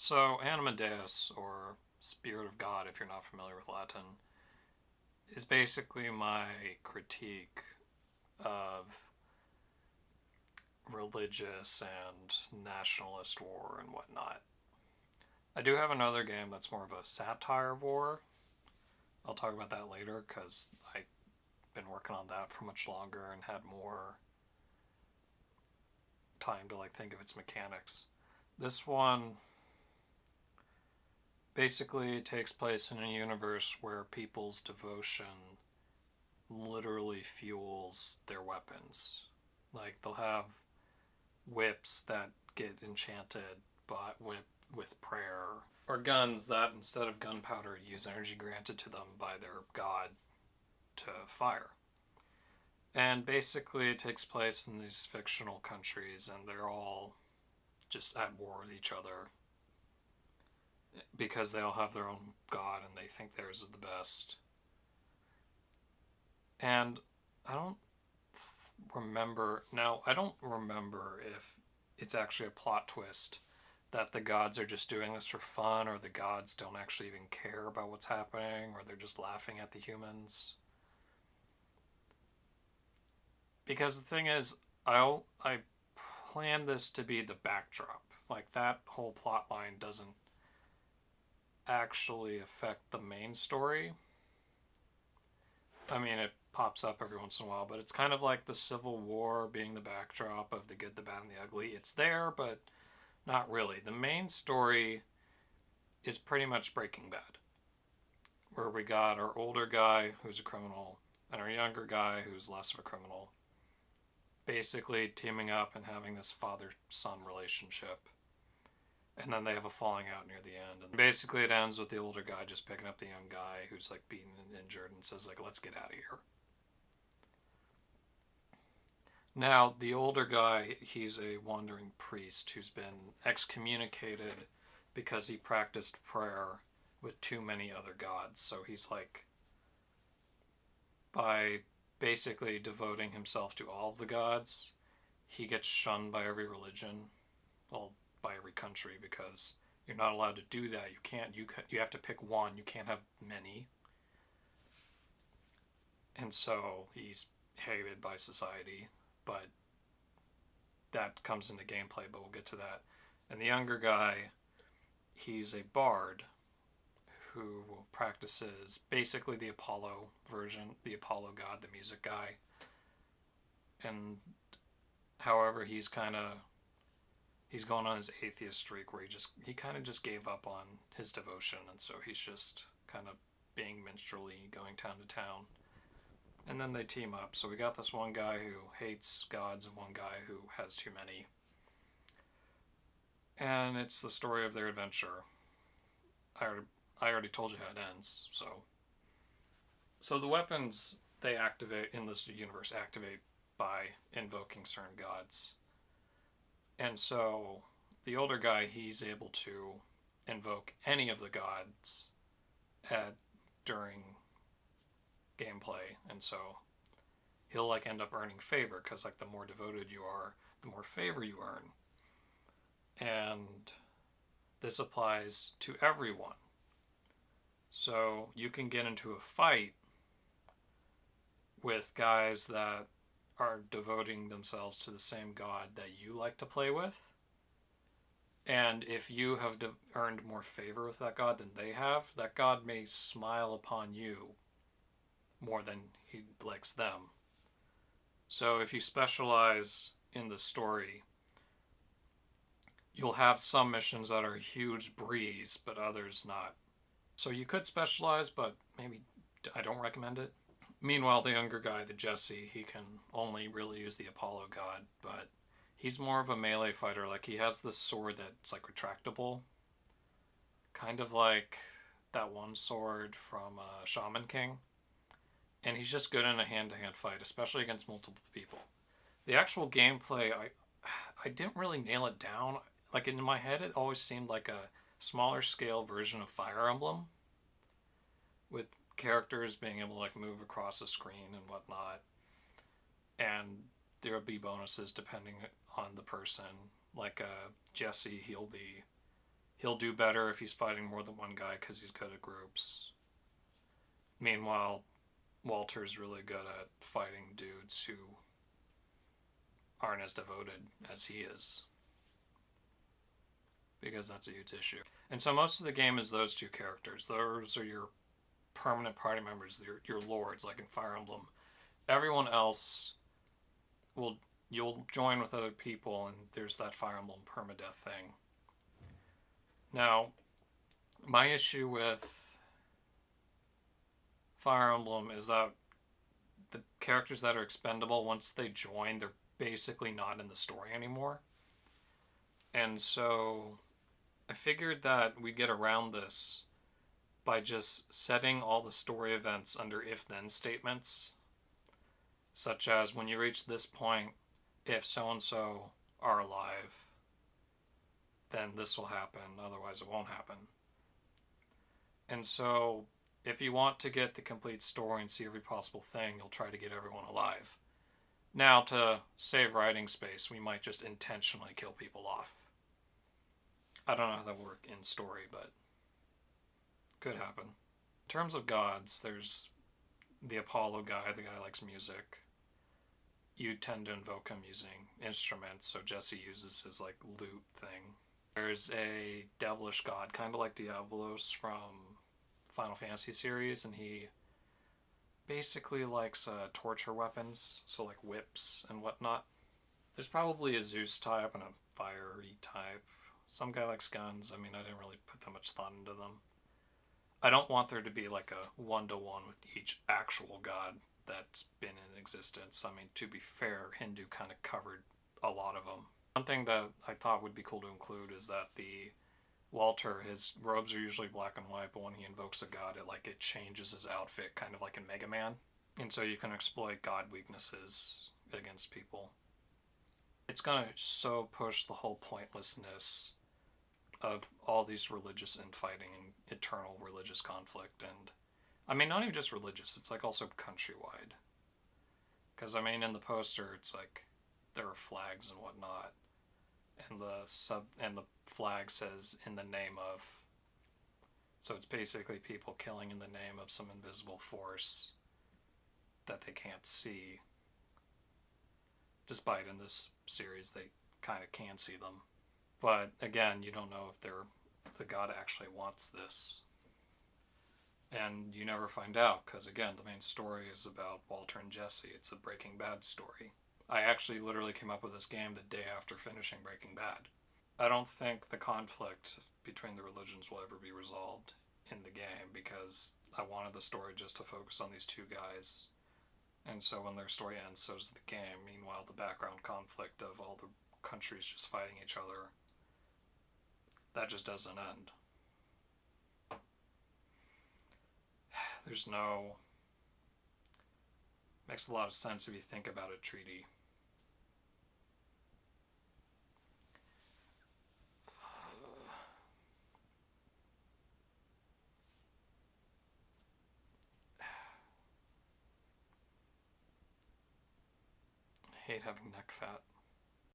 So, Anima Deus, or Spirit of God, if you're not familiar with Latin, is basically my critique of religious and nationalist war and whatnot. I do have another game that's more of a satire of war. I'll talk about that later because I've been working on that for much longer and had more time to think of its mechanics. This one basically takes place in a universe where people's devotion literally fuels their weapons. They'll have whips that get enchanted with prayer, or guns that instead of gunpowder use energy granted to them by their god to fire. And basically, it takes place in these fictional countries, and they're all just at war with each other because they all have their own god and they think theirs is the best. And I don't I don't remember if it's actually a plot twist that the gods are just doing this for fun, or the gods don't actually even care about what's happening, or they're just laughing at the humans. Because the thing is, I planned this to be the backdrop. That whole plot line doesn't actually affect the main story. I mean, it pops up every once in a while, but it's kind of like the Civil War being the backdrop of the good, the bad, and the ugly. It's there, but not really. The main story is pretty much Breaking Bad, where we got our older guy who's a criminal and our younger guy who's less of a criminal, basically teaming up and having this father-son relationship. And then they have a falling out near the end. And basically it ends with the older guy just picking up the young guy who's beaten and injured and says let's get out of here. Now, the older guy, he's a wandering priest who's been excommunicated because he practiced prayer with too many other gods. So he's by basically devoting himself to all of the gods, he gets shunned by every religion, well, by every country, because you're not allowed to do that. You have to pick one. You can't have many. And so he's hated by society, but that comes into gameplay, but we'll get to that. And the younger guy, he's a bard who practices basically the Apollo version, the Apollo god, the music guy. And however, he's going on his atheist streak where he kind of just gave up on his devotion, and so he's just kind of being minstrelly, going town to town. And then they team up. So we got this one guy who hates gods and one guy who has too many. And it's the story of their adventure. I already told you how it ends, so the weapons they activate in this universe activate by invoking certain gods. And so the older guy, he's able to invoke any of the gods during gameplay, and so he'll end up earning favor because the more devoted you are, the more favor you earn. And this applies to everyone. So you can get into a fight with guys that are devoting themselves to the same god that you like to play with. And if you have earned more favor with that god than they have, that god may smile upon you more than he likes them. So if you specialize in the story, you'll have some missions that are a huge breeze, but others not. So you could specialize, but maybe I don't recommend it. Meanwhile, the younger guy, the Jesse, he can only really use the Apollo god, but he's more of a melee fighter. He has this sword that's retractable, kind of like that one sword from Shaman King. And he's just good in a hand-to-hand fight, especially against multiple people. The actual gameplay, I didn't really nail it down. In my head, it always seemed like a smaller scale version of Fire Emblem, with characters being able to move across the screen and whatnot. And there'll be bonuses depending on the person. Jesse, he'll be He'll do better if he's fighting more than one guy because he's good at groups. Meanwhile, Walter's really good at fighting dudes who aren't as devoted as he is, because that's a huge issue. And so most of the game is those two characters. Those are your permanent party members, your lords, like in Fire Emblem. Everyone else you'll join with other people, and there's that Fire Emblem permadeath thing. Now, my issue with Fire Emblem is that the characters that are expendable, once they join, they're basically not in the story anymore. And so I figured that we'd get around this by just setting all the story events under if-then statements, such as when you reach this point, if so-and-so are alive, then this will happen, otherwise it won't happen. And so if you want to get the complete story and see every possible thing, you'll try to get everyone alive. Now, to save writing space, we might just intentionally kill people off. I don't know how that would work in story, but could happen. In terms of gods, there's the Apollo guy, the guy who likes music. You tend to invoke him using instruments, so Jesse uses his like lute thing. There's a devilish god, kind of like Diablos from Final Fantasy series, and he basically likes torture weapons, so like whips and whatnot. There's probably a Zeus type and a fiery type. Some guy likes guns. I mean, I didn't really put that much thought into them. I don't want there to be like a one-to-one with each actual god that's been in existence. I mean, to be fair, Hindu kind of covered a lot of them. One thing that I thought would be cool to include is that the Walter, his robes are usually black and white, but when he invokes a god, it changes his outfit, kind of like in Mega Man. And so you can exploit god weaknesses against people. It's gonna so push the whole pointlessness of all these religious infighting and eternal religious conflict. And I mean, not even just religious, it's like also countrywide. Because I mean, in the poster, it's like there are flags and whatnot, and the flag says "in the name of." So it's basically people killing in the name of some invisible force that they can't see. Despite in this series they kind of can see them. But again, you don't know if the god actually wants this. And you never find out, because again, the main story is about Walter and Jesse. It's a Breaking Bad story. I actually literally came up with this game the day after finishing Breaking Bad. I don't think the conflict between the religions will ever be resolved in the game, because I wanted the story just to focus on these two guys. And so when their story ends, so does the game. Meanwhile, the background conflict of all the countries just fighting each other, that just doesn't end. Makes a lot of sense if you think about a treaty. I hate having neck fat.